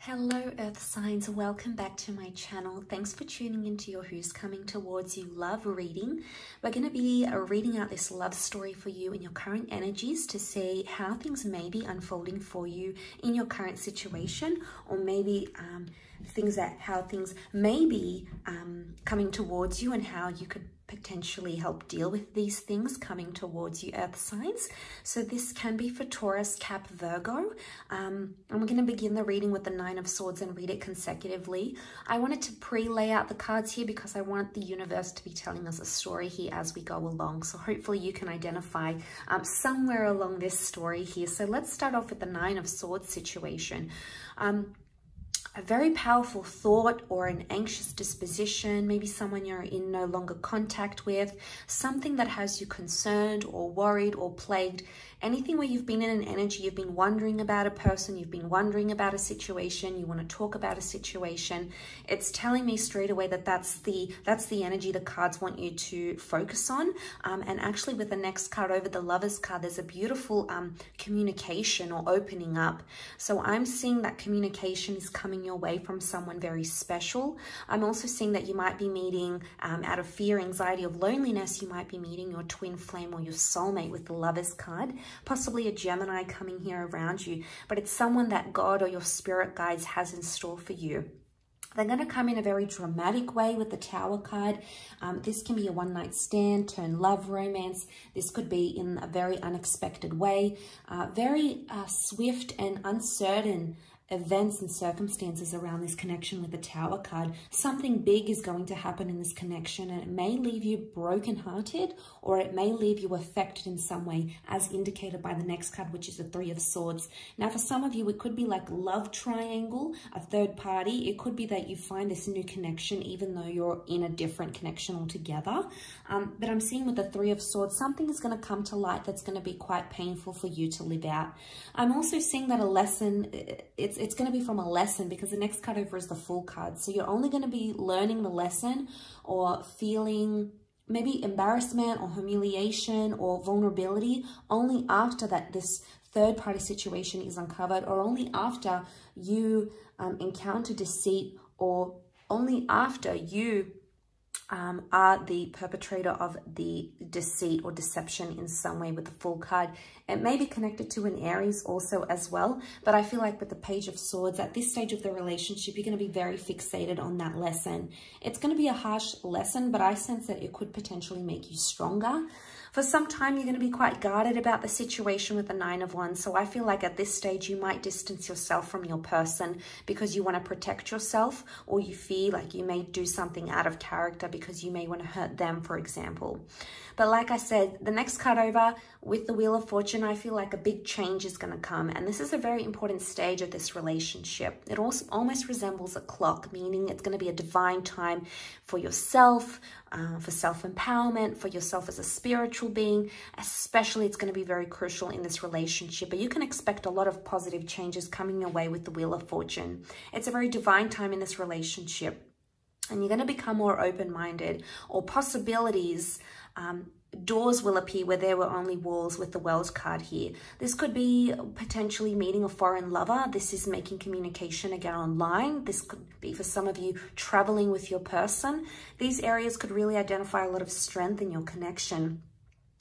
Hello Earth signs, welcome back to my channel. Thanks for tuning into your Who's Coming Towards You love reading. We're going to be reading out this love story for you in your current energies to see how things may be unfolding for you in your current situation, or maybe how things may be coming towards you and how you could potentially help deal with these things coming towards you, Earth signs. So this can be for Taurus, Cap, Virgo. And we're going to begin the reading with the Nine of Swords and read it consecutively. I wanted to pre-lay out the cards here because I want the universe to be telling us a story here as we go along. So hopefully you can identify somewhere along this story here. So let's start off with the Nine of Swords situation. A very powerful thought or an anxious disposition, maybe someone you're in no longer contact with, something that has you concerned or worried or plagued, anything where you've been in an energy, you've been wondering about a person, you've been wondering about a situation, you want to talk about a situation. It's telling me straight away that that's the energy the cards want you to focus on. And actually with the next card over, the Lovers card, there's a beautiful communication or opening up. So I'm seeing that communication is coming your way from someone very special. I'm also seeing that you might be meeting, out of fear, anxiety, of loneliness, you might be meeting your twin flame or your soulmate with the Lovers card. Possibly a Gemini coming here around you, but it's someone that God or your spirit guides has in store for you. They're going to come in a very dramatic way with the Tower card. This can be a one-night stand, turn love, romance. This could be in a very unexpected way. Very swift and uncertain events and circumstances around this connection with the Tower card. Something big is going to happen in this connection, and it may leave you brokenhearted, or it may leave you affected in some way, as indicated by the next card, which is the Three of Swords. Now, for some of you, it could be like love triangle, a third party. It could be that you find this new connection, even though you're in a different connection altogether. But I'm seeing with the Three of Swords, something is going to come to light that's going to be quite painful for you to live out. I'm also seeing that a lesson, it's going to be from a lesson, because the next card over is the Fool card. So you're only going to be learning the lesson or feeling maybe embarrassment or humiliation or vulnerability only after this third party situation is uncovered, or only after you encounter deceit, or only after you are the perpetrator of the deceit or deception in some way with the Fool card. It may be connected to an Aries also as well, but I feel like with the Page of Swords, at this stage of the relationship, you're going to be very fixated on that lesson. It's going to be a harsh lesson, but I sense that it could potentially make you stronger. For some time, you're going to be quite guarded about the situation with the Nine of Wands. So I feel like at this stage, you might distance yourself from your person because you want to protect yourself, or you feel like you may do something out of character because you may want to hurt them, for example. But like I said, the next card over with the Wheel of Fortune, I feel like a big change is going to come. And this is a very important stage of this relationship. It also almost resembles a clock, meaning it's going to be a divine time for yourself, for self-empowerment, for yourself as a spiritual being. Especially, it's going to be very crucial in this relationship. But you can expect a lot of positive changes coming your way with the Wheel of Fortune. It's a very divine time in this relationship. And you're going to become more open-minded, or possibilities, doors will appear where there were only walls with the World card here. This could be potentially meeting a foreign lover. This is making communication again online. This could be for some of you traveling with your person. These areas could really identify a lot of strength in your connection.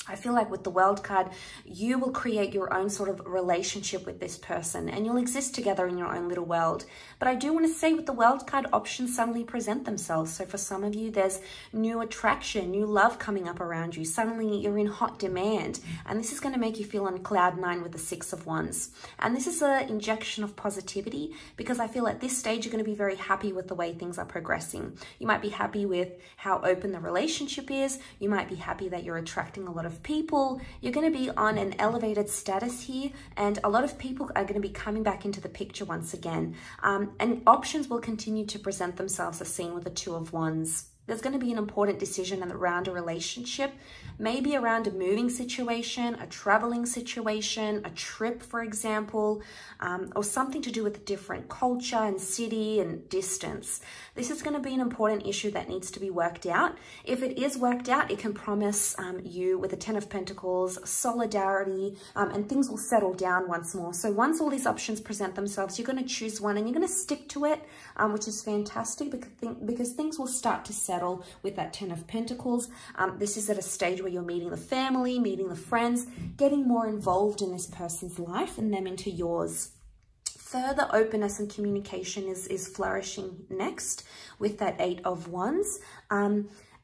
I feel like with the World card, you will create your own sort of relationship with this person, and you'll exist together in your own little world. But I do want to say with the World card, options suddenly present themselves. So for some of you, there's new attraction, new love coming up around you. Suddenly you're in hot demand, and this is going to make you feel on cloud nine with the Six of Wands. And this is an injection of positivity, because I feel at this stage, you're going to be very happy with the way things are progressing. You might be happy with how open the relationship is. You might be happy that you're attracting a lot of people. You're going to be on an elevated status here, and a lot of people are going to be coming back into the picture once again. And options will continue to present themselves, as seen with the Two of Wands. There's going to be an important decision around a relationship, maybe around a moving situation, a traveling situation, a trip, for example, or something to do with a different culture and city and distance. This is going to be an important issue that needs to be worked out. If it is worked out, it can promise you with the Ten of Pentacles, solidarity, and things will settle down once more. So once all these options present themselves, you're going to choose one and you're going to stick to it, which is fantastic because things will start to settle with that Ten of Pentacles. This is at a stage where you're meeting the family, meeting the friends, getting more involved in this person's life and them into yours. Further openness and communication is flourishing next with that Eight of Wands.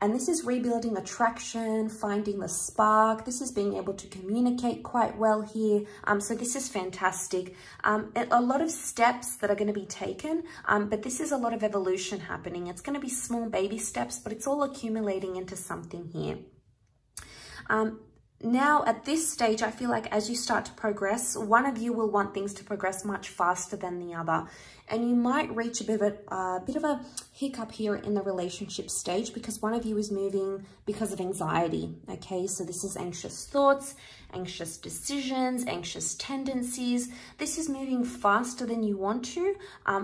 And this is rebuilding attraction, finding the spark. This is being able to communicate quite well here. So this is fantastic. A lot of steps that are going to be taken, but this is a lot of evolution happening. It's going to be small baby steps, but it's all accumulating into something here. Now, at this stage, I feel like as you start to progress, one of you will want things to progress much faster than the other. And you might reach a bit of a hiccup here in the relationship stage because one of you is moving because of anxiety, okay? So this is anxious thoughts, anxious decisions, anxious tendencies. This is moving faster than you want to,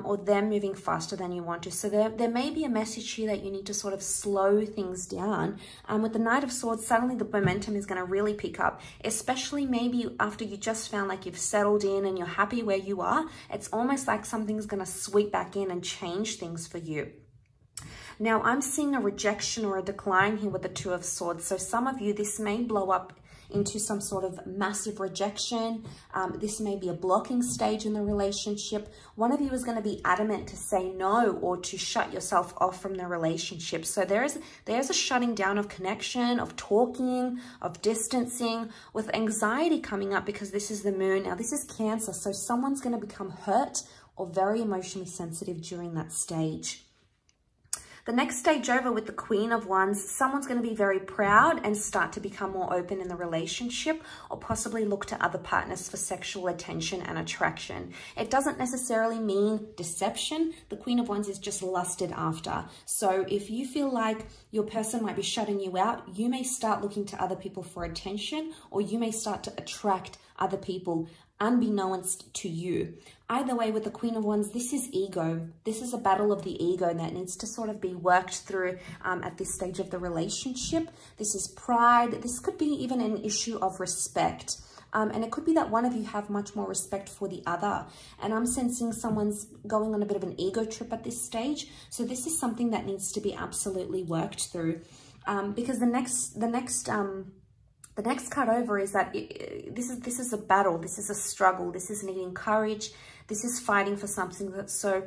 or them moving faster than you want to. So there may be a message here that you need to sort of slow things down. With the Knight of Swords, suddenly the momentum is going to really pick up, especially maybe after you just found like you've settled in and you're happy where you are. It's almost like something's going to sweep back in and change things for you. Now, I'm seeing a rejection or a decline here with the Two of Swords. So some of you, this may blow up into some sort of massive rejection. This may be a blocking stage in the relationship. One of you is going to be adamant to say no or to shut yourself off from the relationship. So there's a shutting down of connection, of talking, of distancing, with anxiety coming up because this is the moon. Now, this is Cancer, so someone's going to become hurt or very emotionally sensitive during that stage. The next stage over with the Queen of Wands, someone's going to be very proud and start to become more open in the relationship or possibly look to other partners for sexual attention and attraction. It doesn't necessarily mean deception. The Queen of Wands is just lusted after. So if you feel like your person might be shutting you out, you may start looking to other people for attention, or you may start to attract other people unbeknownst to you. Either way, with the Queen of Wands, this is ego. This is a battle of the ego that needs to sort of be worked through at this stage of the relationship. This is pride. This could be even an issue of respect. And it could be that one of you have much more respect for the other. And I'm sensing someone's going on a bit of an ego trip at this stage. So this is something that needs to be absolutely worked through. Because the next card over is that this is a battle, this is a struggle, this is needing courage, this is fighting for something. So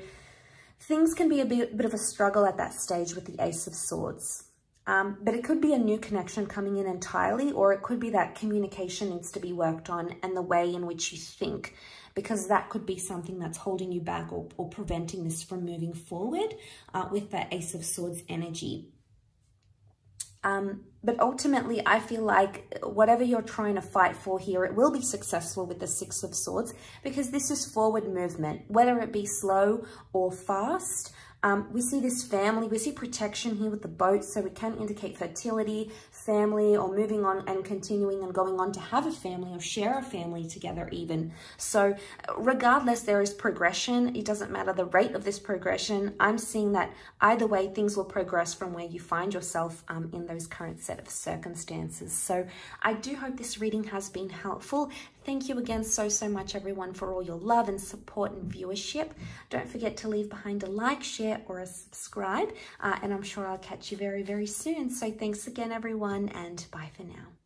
things can be a bit of a struggle at that stage with the Ace of Swords. But it could be a new connection coming in entirely, or it could be that communication needs to be worked on and the way in which you think, because that could be something that's holding you back or preventing this from moving forward with that Ace of Swords energy. But ultimately, I feel like whatever you're trying to fight for here, it will be successful with the Six of Swords, because this is forward movement, whether it be slow or fast. We see this family, we see protection here with the boat, so it can indicate fertility, family, or moving on and continuing and going on to have a family or share a family together even. So regardless, there is progression. It doesn't matter the rate of this progression. I'm seeing that either way, things will progress from where you find yourself in those current set of circumstances. So I do hope this reading has been helpful. Thank you again so much, everyone, for all your love and support and viewership. Don't forget to leave behind a like, share, or a subscribe. And I'm sure I'll catch you very, very soon. So thanks again, everyone, and bye for now.